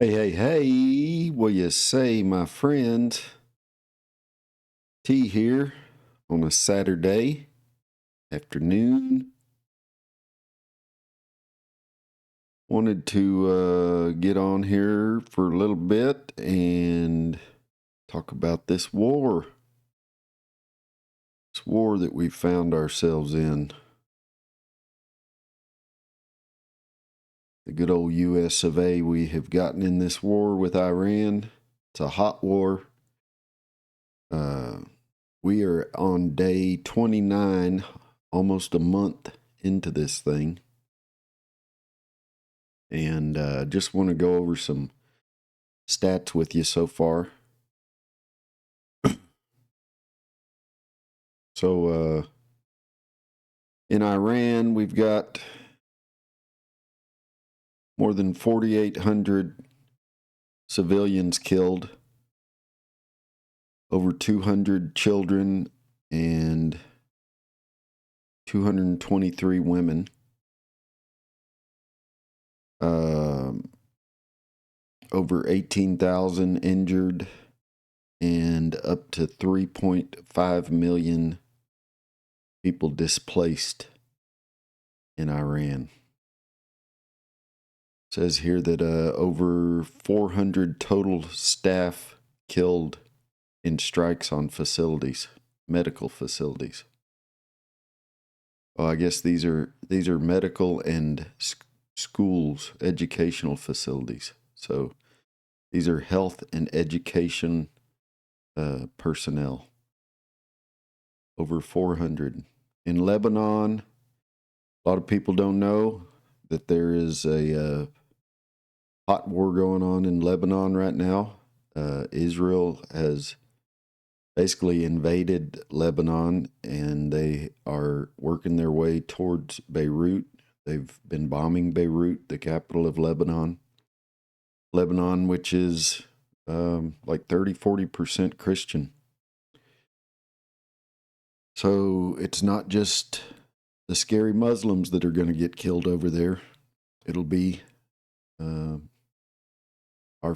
Hey, what you say, my friend? T here on a Saturday afternoon. Wanted to get on here for a little bit and talk about this war. This war that we found ourselves in. The good old US of A. We have gotten in this war with Iran. It's a hot war. We are on day 29, almost a month into this thing. And just want to go over some stats with you so far. So in Iran, we've got more than 4,800 civilians killed, over 200 children, and 223 women. Over 18,000 injured, and up to 3.5 million people displaced in Iran. It says here that over 400 total staff killed in strikes on facilities, medical facilities. Well, I guess these are medical and schools, educational facilities. So these are health and education personnel. Over 400. In Lebanon, a lot of people don't know that there is a hot war going on in Lebanon right now. Israel has basically invaded Lebanon, and they are working their way towards Beirut. They've been bombing Beirut, the capital of Lebanon. Lebanon, which is like 30-40% Christian. So it's not just the scary Muslims that are going to get killed over there. It'll be our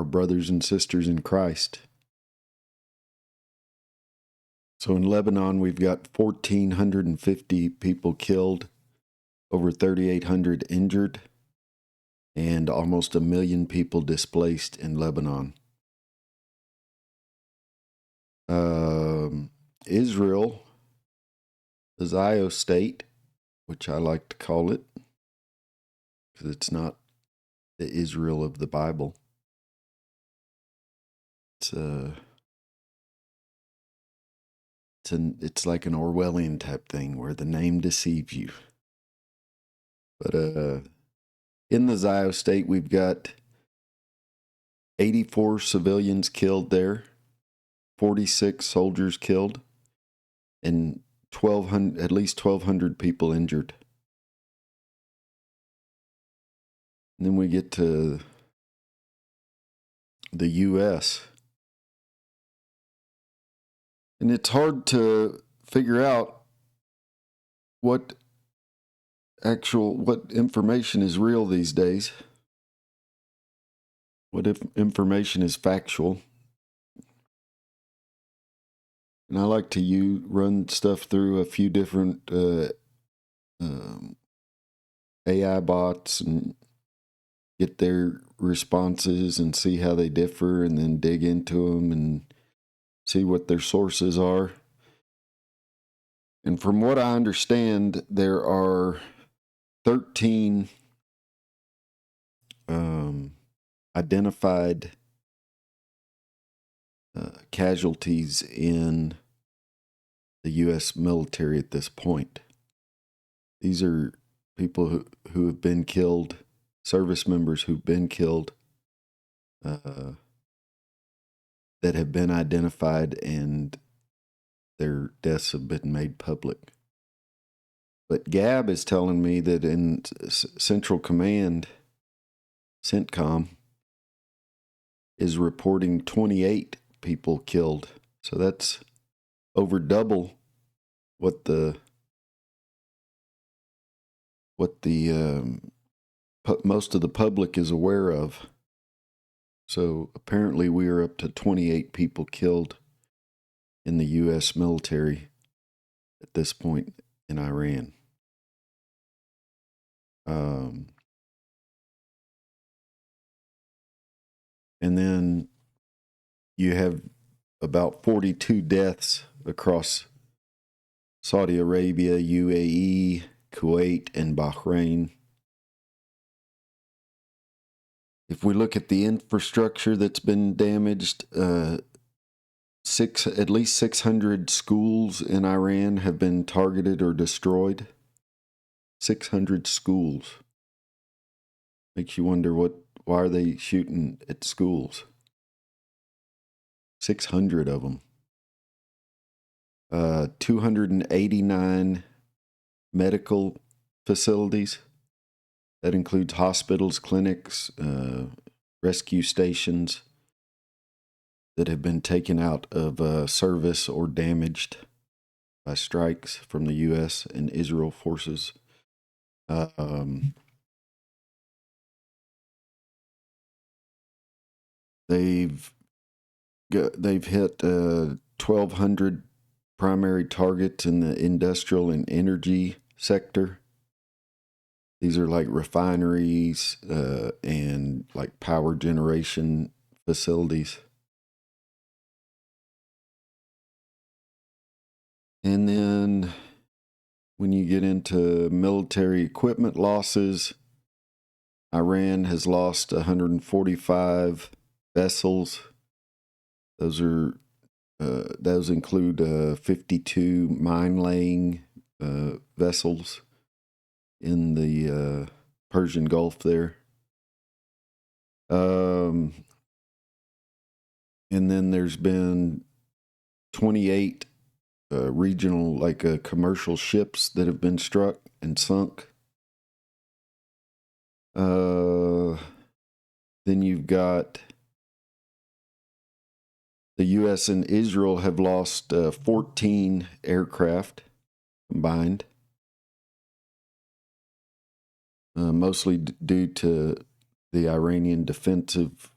brothers and sisters in Christ. So in Lebanon, we've got 1,450 people killed, over 3,800 injured, and almost 1 million people displaced in Lebanon. Israel, the Zio state, which I like to call it, because it's not the Israel of the Bible. It's like an Orwellian type thing where the name deceives you. But in the Zio state, we've got 84 civilians killed there, 46 soldiers killed, and at least 1,200 people injured. And then we get to the U.S. And it's hard to figure out what information is real these days. What if information is factual? And I like to run stuff through a few different AI bots and get their responses and see how they differ, and then dig into them and see what their sources are. And from what I understand, there are 13 identified casualties in the U.S. military at this point. These are people who have been killed, service members who've been killed, that have been identified, and their deaths have been made public. But Gab is telling me that in Central Command, CENTCOM, is reporting 28 people killed. So that's over double what the most of the public is aware of. So apparently we are up to 28 people killed in the U.S. military at this point in Iran. And then you have about 42 deaths across Saudi Arabia, UAE, Kuwait, and Bahrain. If we look at the infrastructure that's been damaged, at least 600 schools in Iran have been targeted or destroyed. 600 schools. Makes you wonder why are they shooting at schools? 600 of them. 289 medical facilities. That includes hospitals, clinics, rescue stations that have been taken out of service or damaged by strikes from the U.S. and Israel forces. They've hit 1,200 primary targets in the industrial and energy sector. These are like refineries and like power generation facilities. And then when you get into military equipment losses, Iran has lost 145 vessels. Those include 52 mine-laying vessels in the Persian Gulf there. And then there's been 28 regional, commercial ships that have been struck and sunk. Then you've got the U.S. and Israel have lost 14 aircraft combined, mostly due to the Iranian defensive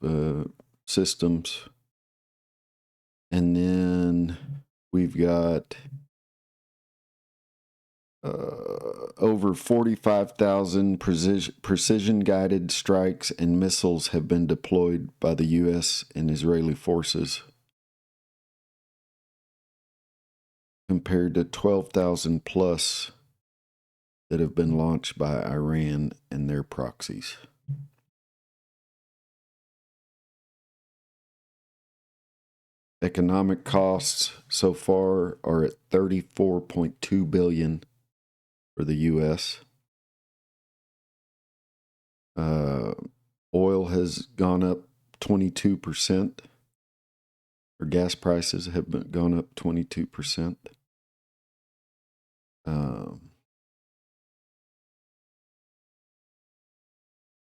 systems. And then we've got over 45,000 precision-guided strikes and missiles have been deployed by the U.S. and Israeli forces, compared to 12,000 plus that have been launched by Iran and their proxies. Economic costs so far are at $34.2 billion for the U.S. Oil has gone up 22%, or gas prices have gone up 22%.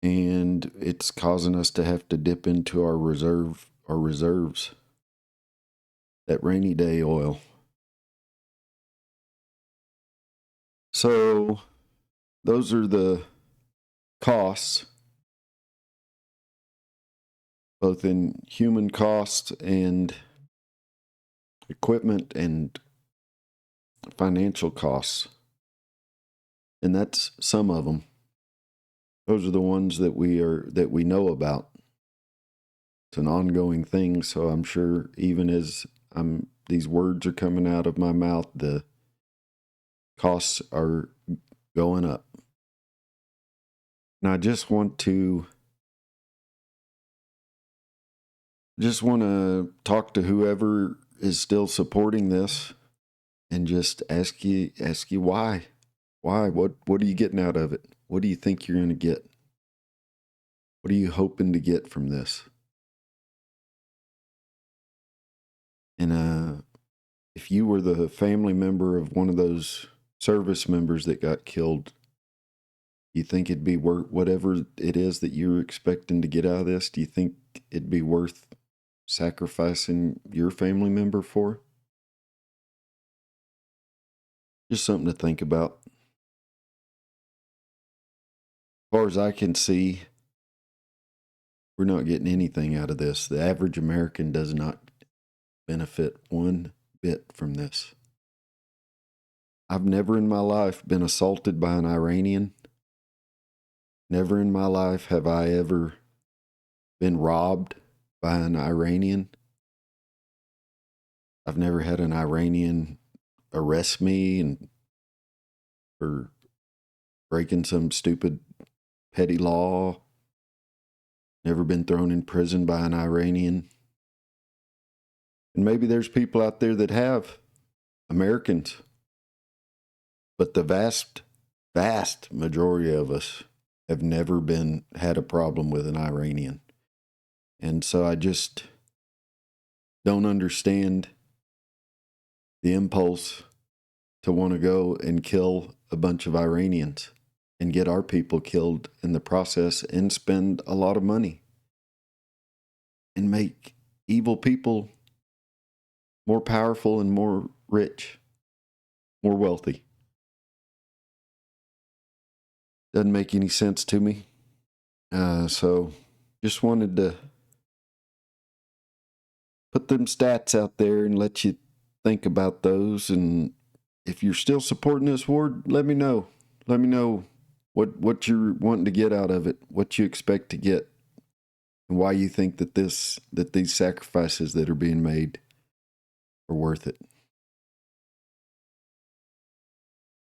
And it's causing us to have to dip into our reserves, that rainy day oil. So those are the costs, both in human costs and equipment and financial costs. And that's some of them. Those are the ones that we know about. It's an ongoing thing, so I'm sure even as these words are coming out of my mouth, the costs are going up. And I just want to talk to whoever is still supporting this and just ask you why. What are you getting out of it? What do you think you're going to get? What are you hoping to get from this? And if you were the family member of one of those service members that got killed, you think it'd be worth whatever it is that you're expecting to get out of this? Do you think it'd be worth sacrificing your family member for? Just something to think about. far as I can see, we're not getting anything out of this. The average American does not benefit one bit from this. I've never in my life been assaulted by an Iranian. Never in my life have I ever been robbed by an Iranian. I've never had an Iranian arrest me and for breaking some stupid petty law. Never been thrown in prison by an Iranian. And maybe there's people out there that have, Americans. But the vast, vast majority of us have never had a problem with an Iranian. And so I just don't understand the impulse to want to go and kill a bunch of Iranians and get our people killed in the process and spend a lot of money and make evil people more powerful and more rich, more wealthy. Doesn't make any sense to me. So just wanted to put them stats out there and let you think about those. And if you're still supporting this war, let me know. Let me know what you're wanting to get out of it, what you expect to get, and why you think that these sacrifices that are being made are worth it.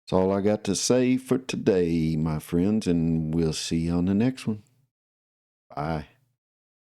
That's all I got to say for today, my friends, and we'll see you on the next one. Bye.